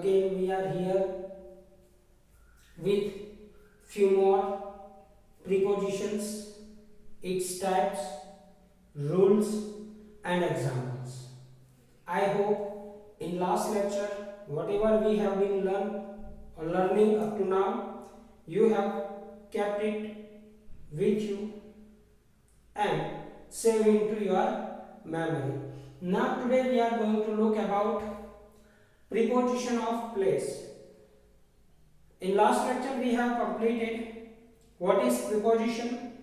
again we are here with few more prepositions, its types, rules and examples. I hope in last lecture whatever we have been learning up to now, you have kept it with you and save into your memory. Now today we are going to look about preposition of place. In last lecture we have completed what is preposition,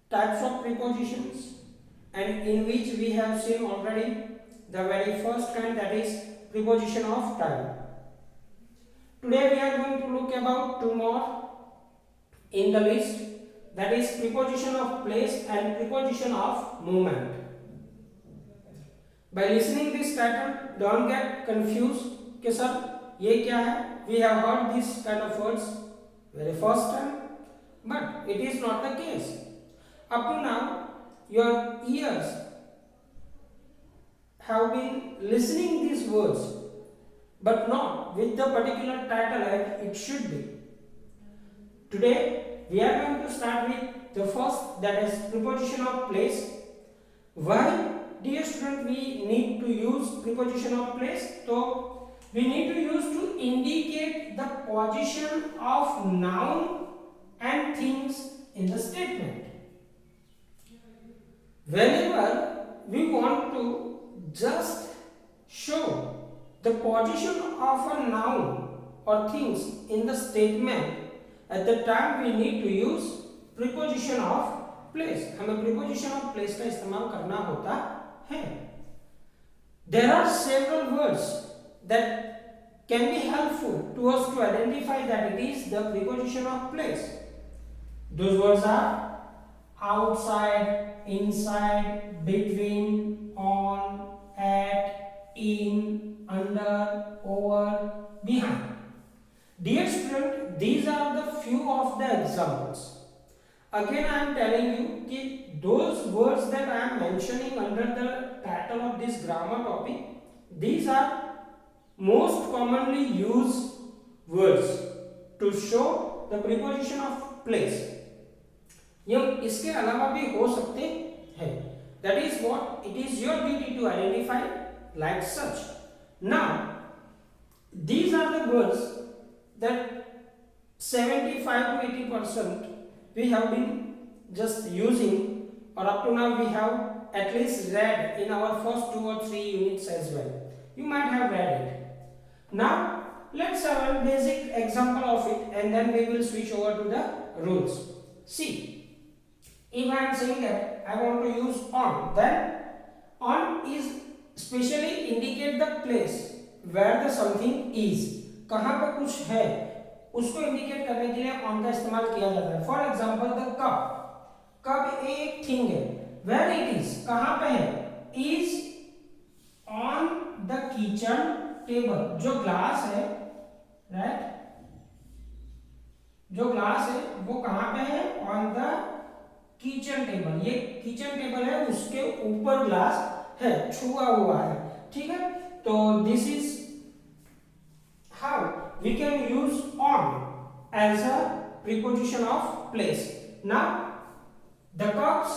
types of prepositions, and in which we have seen already the very first kind, that is preposition of time. Today we are going to look about two more in the list, that is preposition of place and preposition of movement. By listening this title, don't get confused कि sir ये क्या है. We have heard this kind of words very first time, but it is not the case. Up to now, your ears have been listening these words, but not with the particular title as it should be. Today, we are going to start with the first, that is preposition of place. Why, dear student, we need to use preposition of place? So, we need to use to indicate the position of noun and things in the statement. Whenever we want to just show the position of a noun or things in the statement, at the time we need to use preposition of place. हमें preposition of place का इस्तेमाल करना होता है. There are several words that can be helpful to us to identify that it is the preposition of place. Those words are outside, inside, between, on, at, in, under, over, behind. Dear student, these are the few of the examples. Again I am telling you that those words that I am mentioning under the title of this grammar topic, these are most commonly used words to show the preposition of place. ये इसके अलावा भी हो सकते हैं. That is what it is your duty to identify like such. Now, these are the words that 75 to 80% we have been just using, or up to now we have at least read in our first 2 or 3 units as well. You might have read it. Now, let's have a basic example of it and then we will switch over to the rules. See, if I am saying that I want to use on, then on is specially indicate the place where the something is. कहाँ पे कुछ है उसको indicate करने के लिए on का इस्तेमाल किया जाता है. For example the cup. Cup एक थिंग है. वेयर इट इज, कहाँ पे है? Is on the kitchen table. जो ग्लास है, राइट, जो ग्लास है वो कहाँ पे है? On the kitchen table. ये किचन टेबल है, उसके ऊपर ग्लास है, छुआ हुआ है. ठीक है, तो this is how we can use on as a preposition of place. Now the cups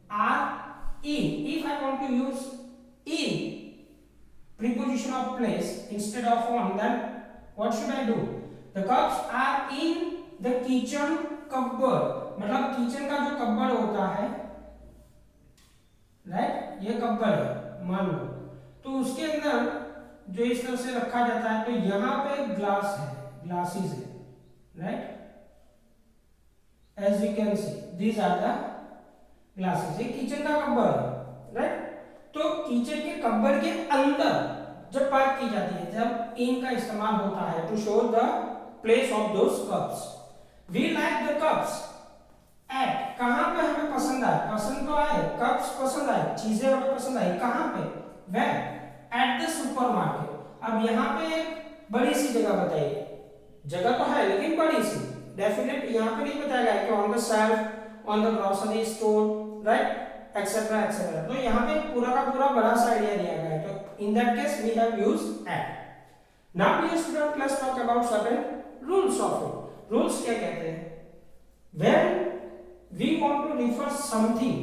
are in. If I want to use in preposition of place instead of on, then what should I do? The cups are in the kitchen cupboard. मतलब kitchen का जो cupboard होता है, right, ये cupboard है मान लो, तो उसके अंदर जो इस तरह से रखा जाता है, तो यहाँ पे ग्लास है, ग्लासेस है, right, as you can see these are the glasses. ये किचन का कपबोर्ड है, राइट. तो किचन के कपबोर्ड के अंदर जब बात की जाती है, जब इन का इस्तेमाल होता है to show the place of those cups. We like the cups at. कहाँ पे हमें पसंद आए? पसंद तो आए, कप्स पसंद आए, चीजें हमें पसंद आई. कहाँ पे? वेयर? At the supermarket. अब यहाँ पे बड़ी सी जगह बताइए. जगह तो है लेकिन बड़ी सी. डेफिनेट यहाँ पे नहीं बताया गया कि on the shelf, on the grocery store, right, etcetera etcetera. तो यहाँ पे पूरा का पूरा बड़ा सा आइडिया दिया गया है. तो in that case we have used at. Now dear student, let's talk about certain rules of it. Rules क्या कहते हैं? When we want to refer something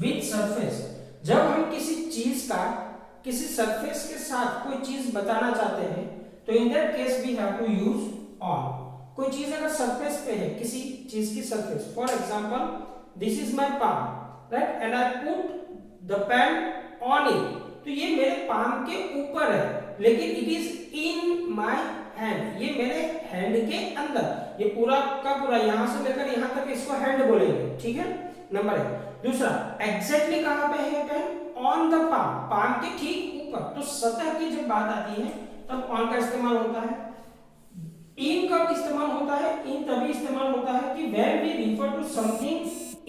with surface, जब हम किसी चीज का किसी सरफेस के साथ कोई चीज बताना चाहते हैं, तो in that case we have to use on. कोई चीज अगर सरफेस पे है, किसी चीज की surface, for example this is my palm, right, and I put the pen on it, तो ये मेरे पाम के ऊपर है, लेकिन it is in my hand, ये मेरे हैंड के अंदर। ये पूरा का पूरा यहां से लेकर यहां तक इसको हैंड बोलेंगे, ठीक है, नंबर 1। दूसरा, एग्जैक्टली कहां पे है pen? On the palm, palm के ठीक ऊपर। तो सतह की जब बात आती है तब ऑन का इस्तेमाल होता है। इन कब इस्तेमाल होता है? इन तभी इस्तेमाल होता है कि when we refer to something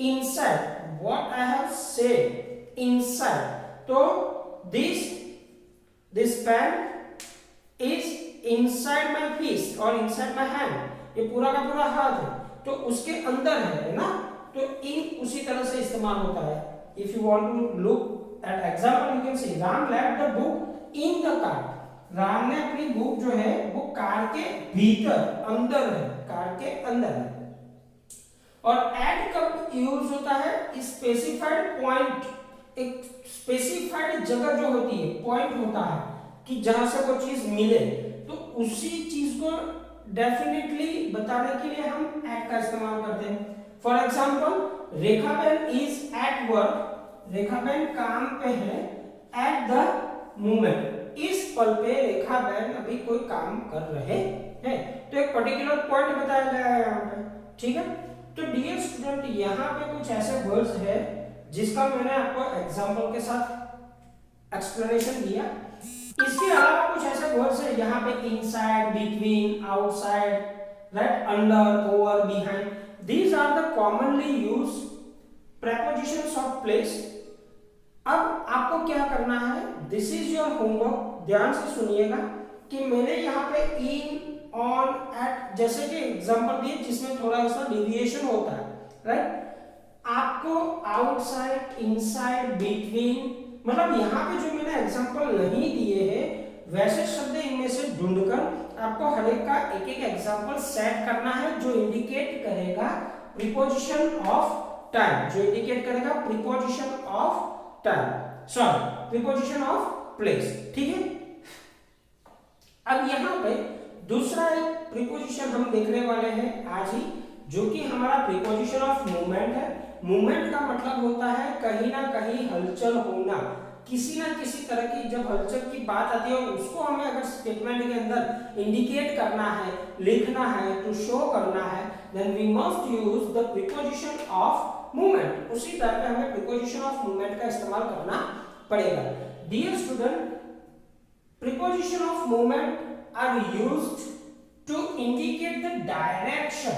inside, what I have said inside, तो this pen is inside my fist और इनसाइड माय हैंड, ये पूरा का पूरा हाथ है, तो उसके अंदर है ना, तो इन उसी तरह से इस्तेमाल होता है। If you want to look at example, you can say Ram left the book in the car, Ram ने अपनी बुक जो है वो कार के भीतर, अंदर है, कार के अंदर है। और एट कब यूज होता है? स्पेसिफाइड पॉइंट, एक स्पेसिफाइड जगह जो होती है, पॉइंट होता है कि जहां से वो चीज मिले, तो उसी चीज को डेफिनेटली बताने के लिए हम एट का इस्तेमाल करते हैं। फॉर एग्जाम्पल, रेखा बहन इज एट वर्क, रेखा बहन काम पे है, एट द मोमेंट, इस पल पे रेखा बहन अभी कोई काम कर रहे हैं, तो एक पर्टिकुलर पॉइंट बताया गया है यहाँ पे, ठीक है। तो डियर स्टूडेंट, यहाँ पे कुछ ऐसे वर्ड्स है जिसका मैंने आपको एग्जांपल के साथ एक्सप्लेनेशन दिया। इसके अलावा कुछ ऐसे वर्ड्स है यहाँ पे, inside, between, outside, right, under, over, behind, these are the commonly used prepositions of place। अब आपको क्या करना है? दिस इज योर होमवर्क, ध्यान से सुनिएगा कि मैंने यहाँ पे इन, ऑन, एट जैसे कि एग्जांपल दिए जिसमें थोड़ा सा डेविएशन होता है, राइट। आपको आउटसाइड, इनसाइड, बिटवीन, मतलब यहाँ पे जो मैंने एग्जांपल नहीं दिए हैं वैसे शब्द इनमें से ढूंढकर आपको हर एक का एक एक एग्जांपल सेट करना है जो इंडिकेट करेगा प्रीपोजिशन ऑफ टाइम, जो इंडिकेट करेगा preposition of time, sorry preposition of place, ठीक है। अब यहाँ पे दूसरा एक प्रीपोजिशन हम देखने वाले हैं आज ही, जो कि हमारा प्रीपोजिशन ऑफ मूवमेंट है। मूवमेंट का मतलब होता है कहीं ना कहीं हलचल होना, किसी ना किसी तरह की जब हलचल की बात आती है उसको हमें अगर स्टेटमेंट के अंदर इंडिकेट करना है, लिखना है, टू शो करना है, then we must use the preposition of movement. उसी तरह पे हमें प्रीपोजिशन ऑफ मूवमेंट का इस्तेमाल करना पड़ेगा। Dear student, preposition of movement are used to indicate the direction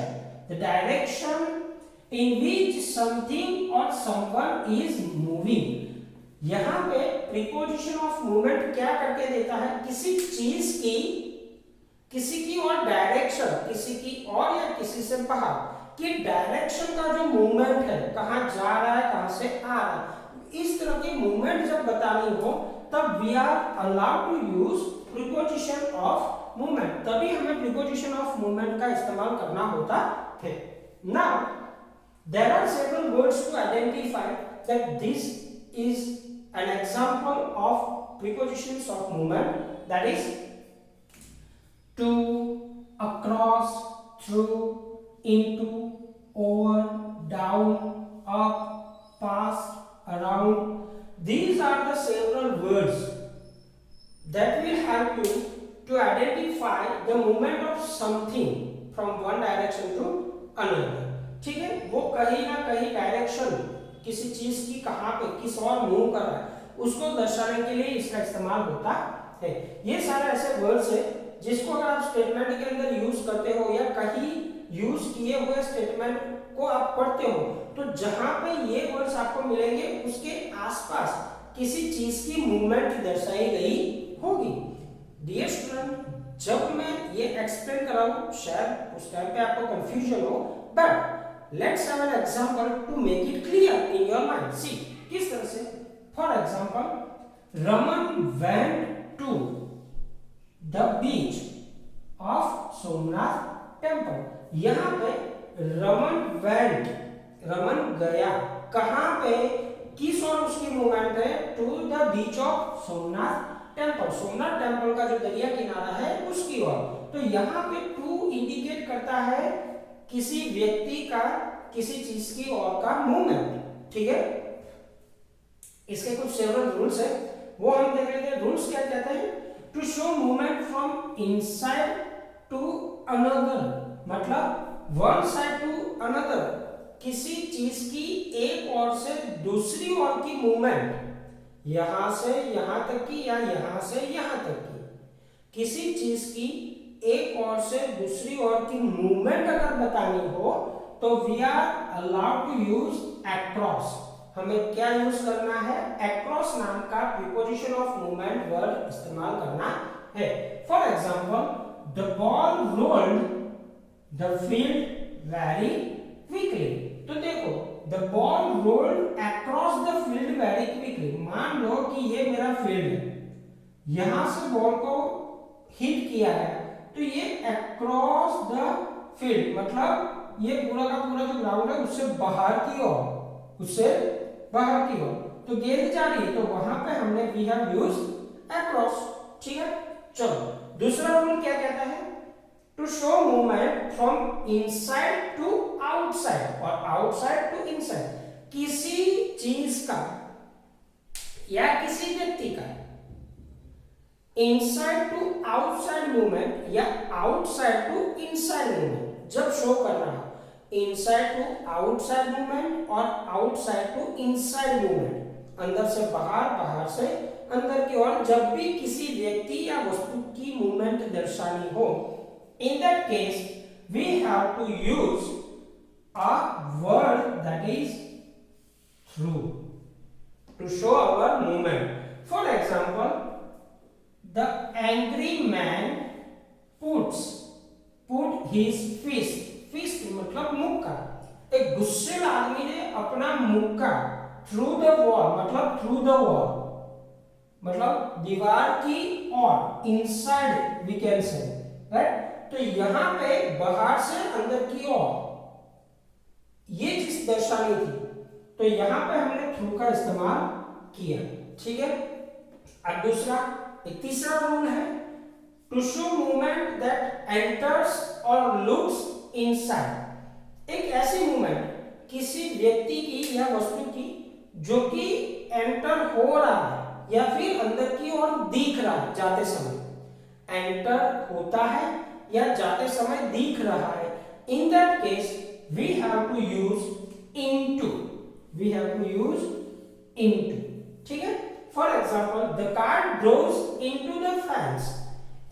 in which something or someone is moving। यहाँ पे प्रीपोजिशन ऑफ मूवमेंट क्या करके देता है? किसी चीज की, किसी की और डायरेक्शन, किसी की और या किसी से बाहर कि डायरेक्शन का जो मूवमेंट है, कहाँ जा रहा है, कहाँ से आ रहा है, इस तरह की मूवमेंट जब बतानी हो तब we are allowed to use preposition of movement, तभी हमें प्रीपोजिशन ऑफ मूवमेंट का इस्तेमाल करना होता है। Now there are several words to identify that this is an example of prepositions of movement, that is to, across, through, into, over, down, up, past, around. These are the several words that will help you to identify the movement of something from one direction to another। ठीक है, वो कहीं ना कहीं direction किसी चीज की कहां पे किस और मूव कर रहा है उसको दर्शाने के लिए इसका इस्तेमाल होता है। ये सारे ऐसे वर्ड्स है जिसको अगर आप स्टेटमेंट के अंदर यूज करते हो या कहीं यूज किए हुए स्टेटमेंट को आप पढ़ते हो, तो जहां पे ये वर्ड्स आपको मिलेंगे उसके आसपास किसी चीज की मूवमेंट दर्शाई गई होगी। डियर स्टूडेंट, जब मैं ये एक्सप्लेन कर रहा हूं शायद उस टाइम पे आपको कंफ्यूजन हो, but let's have an example to make it clear in your mind। see किस तरह से, for example, Raman went to the beach of Somnath temple. यहाँ पे रमन गया कहाँ पे, किस और उसकी मूवमेंट है, to the beach of Somnath temple, Somnath temple का जो दरिया किनारा है उसकी ओर। तो यहाँ पे टू इंडिकेट करता है किसी व्यक्ति का किसी चीज की ओर का मूवमेंट। ठीक है, इसके कुछ सेवरल रूल्स है, वो हम देख लेते हैं। रूल्स क्या कहते हैं, to show movement from inside to another, मतलब वन साइड टू अनदर, किसी चीज की एक ओर से दूसरी ओर की मूवमेंट, यहां से यहां तक की या यहां से यहां तक की, किसी चीज की एक ओर से दूसरी ओर की मूवमेंट अगर बतानी हो तो we are allowed to use across. हमें क्या यूज करना है, अक्रॉस नाम का प्रीपोजिशन ऑफ मूवमेंट वर्ड इस्तेमाल करना है। For example, the ball rolled the field very quickly. तो देखो, the ball rolled across the field very quickly. मान लो कि ये मेरा फील्ड है, यहां से बॉल को हिट किया है तो ये अक्रॉस द फील्ड, मतलब ये पूरा का पूरा जो ग्राउंड है उससे बाहर की ओर, उससे बाहर की ओर, तो गेंद जा रही है तो वहां पे हमने वी हैव यूज्ड अक्रॉस। ठीक है, चलो दूसरा रूल क्या कहता है, to show movement from inside to outside और आउटसाइड टू इनसाइड, किसी चीज का या किसी व्यक्ति का इनसाइड टू आउटसाइड मूवमेंट या आउटसाइड टू इनसाइड मूवमेंट जब शो करना है, इनसाइड टू आउटसाइड मूवमेंट और आउटसाइड टू इनसाइड मूवमेंट, अंदर से बाहर, बाहर से अंदर की ओर, जब भी किसी व्यक्ति या वस्तु की मूवमेंट दर्शानी हो, in that case we have to use a word that is through to show our movement. For example, the angry man put his fist मतलब मुक्का, एक गुस्से आदमी ने अपना मुक्का through the wall मतलब through the wall मतलब दीवार की ओर, inside we can say, right? तो यहां पे बाहर से अंदर की ओर ये चीज दर्शानी थी, तो यहां पे हमने थ्रू का इस्तेमाल किया। ठीक है, अब दूसरा, एक तीसरा रूल है, to show movement that enters और लुक्स इनसाइड, एक ऐसी मूवमेंट किसी व्यक्ति की या वस्तु की जो कि एंटर हो रहा है या फिर अंदर की ओर दिख रहा है, जाते समय एंटर होता है या जाते समय दिख रहा है, in that case we have to use into, we have to use into. ठीक है, for example, the car droves into the fence,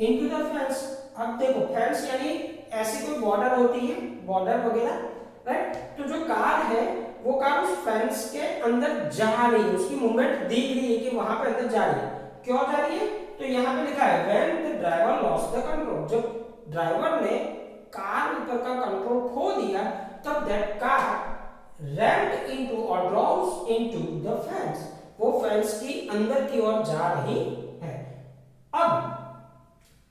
into the fence. अब देखो, फेंस यानी ऐसी कोई बॉर्डर होती है, बॉर्डर वगैरह, राइट? तो जो कार है वो कार उस फेंस के अंदर जा रही है, उसकी मूवमेंट दिख रही है कि वहां पे अंदर जा रही है। क्यों जा रही है, तो यहाँ पे लिखा है when the driver lost the control, जब ड्राइवर ने कार ऊपर का कंट्रोल खो दिया तब दैट कार रैम्ड इनटू और ड्रॉव्स इनटू द फेंस, वो फेंस की अंदर की ओर जा रही है। अब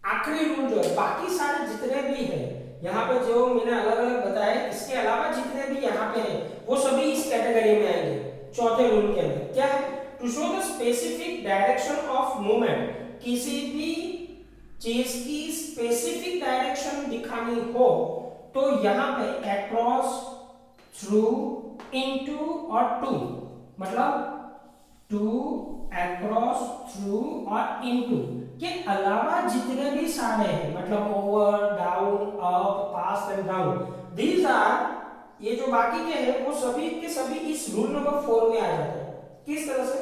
आखिरी रूल जो है, बाकी सारे जितने भी है यहाँ पे जो मैंने अलग अलग बताए, इसके अलावा जितने भी यहाँ पे है वो सभी इस कैटेगरी में आएंगे। चौथे रूल के अंदर क्या है, to show the specific direction of movement, किसी भी चीज की स्पेसिफिक डायरेक्शन दिखानी हो तो यहाँ पे अक्रॉस, थ्रू, इनटू और टू, मतलब टू, अक्रॉस, थ्रू और इनटू के अलावा जितने भी सारे हैं, मतलब over, down, up, pass and down, these are, ये जो बाकी के हैं वो सभी के सभी इस रूल नंबर 4 में आ जाते हैं। किस तरह से,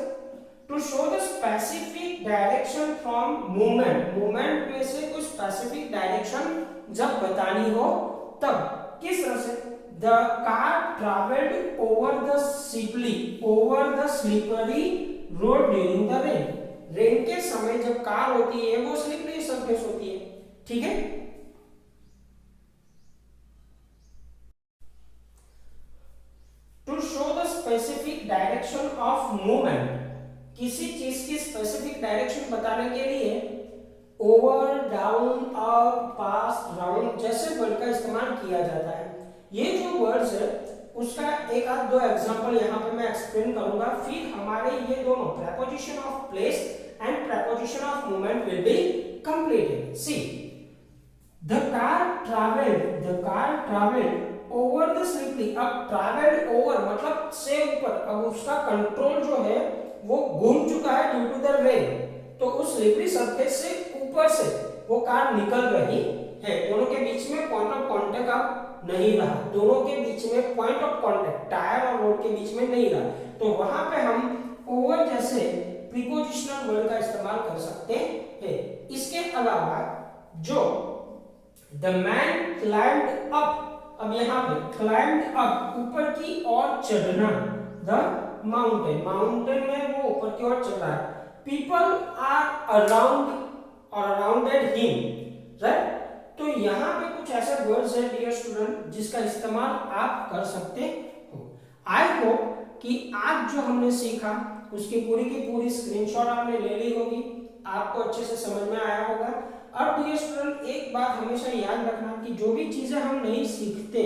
to show the specific direction from movement, movement में से कोई स्पेसिफिक डायरेक्शन जब बतानी हो तब। किस तरह से, the car travelled over the slippery road during the rain, rain के समय जब कार होती है वो स्लिपरी सरफेस होती है। ठीक है, to show the specific direction of movement, किसी चीज की स्पेसिफिक डायरेक्शन बताने के लिए over, down, up, pass, round जैसे वर्ड का इस्तेमाल किया जाता है। ये जो वर्ड्स है उसका एक आध दो एग्जांपल यहाँ पे मैं एक्सप्लेन करूंगा, फिर हमारे ये दोनों preposition of place and preposition of movement will be completed. See the car travelled over the slippery. अब ट्रैवल्ड ओवर मतलब से ऊपर, अब उसका कंट्रोल जो है वो घूम चुका है ड्यू टू द रेन, तो उस स्लिपरी सरफेस से ऊपर से वो कार निकल रही है। दोनों के बीच में पॉइंट ऑफ कांटेक्ट अब नहीं रहा, दोनों के बीच में पॉइंट ऑफ कांटेक्ट टायर और रोड के बीच में नहीं रहा, तो वहां पे हम ओवर जैसे प्रीपोजिशनल वर्ड का इस्तेमाल कर सकते हैं। इसके अलावा जो द मैन क्लाइम्ड अप, अब यहाँ पे क्लाइम्ड अप ऊपर की ओर चढ़ना, द माउंटेन, माउंटेन में वो ऊपर की ओर चढ़ रहा है। पीपल आर अराउंड और अराउंडेड हिम, राइट। तो यहाँ पे कुछ ऐसे वर्ड्स है डियर स्टूडेंट जिसका इस्तेमाल आप कर सकते हो। आई होप कि आज जो हमने सीखा उसकी पूरी की पूरी स्क्रीनशॉट आपने ले ली होगी, आपको अच्छे से समझ में आया होगा। अब डियर स्टूडेंट एक बात हमेशा याद रखना कि जो भी चीजें हम नहीं सीखते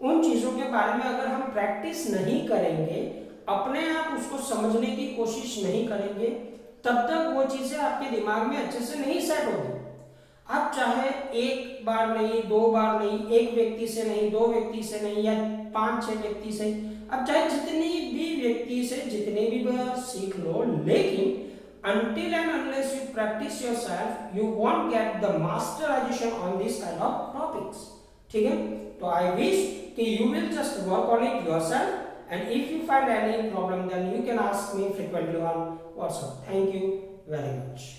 उन चीजों के बारे में अगर हम प्रैक्टिस नहीं करेंगे, अपने आप उसको समझने की कोशिश नहीं करेंगे, तब तक वो चीजें आपके दिमाग में अच्छे से नहीं सेट होगी। आप चाहे एक बार नहीं, दो बार नहीं, एक व्यक्ति से नहीं, दो व्यक्ति से नहीं, या 5-6 व्यक्ति से, अब चाहे जितनी भी व्यक्ति से जितने भी बार सीख लो, लेकिन until and unless you practice yourself, you won't get the masterization on this kind of topics. ठीक है? तो I wish कि you will just work on it yourself, and if you find any problem, then you can ask me frequently on WhatsApp. Thank you very much.